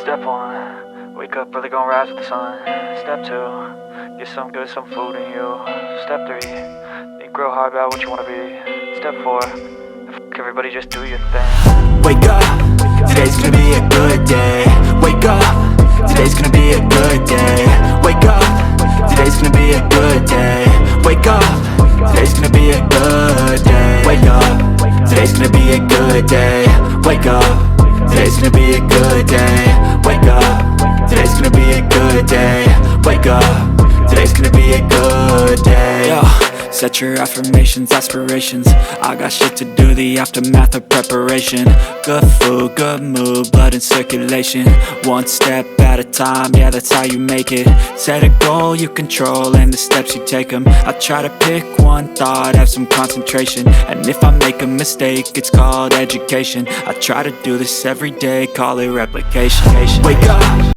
Step 1, wake up early, gonna rise with the sun. Step 2, get some good, some food in you. Step 3, think real hard about what you wanna be. Step 4, everybody just do your thing. Wake up, today's gonna be a good day. Wake up, today's gonna be a good day. Wake up, today's gonna be a good day. Wake up, today's gonna be a good day. Wake up, today's gonna be a good day. Wake up, today's gonna be a good day. Wake up, today's gonna be a good day. Wake up, today's gonna be a good day. Yo, set your affirmations, aspirations. I got shit to do, the aftermath of preparation. Good food, good mood, blood in circulation. One step at a time, yeah, that's how you make it. Set a goal you control and the steps you take them. I try to pick one thought, have some concentration. And if I make a mistake, it's called education. I try to do this every day, call it replication. Wake up.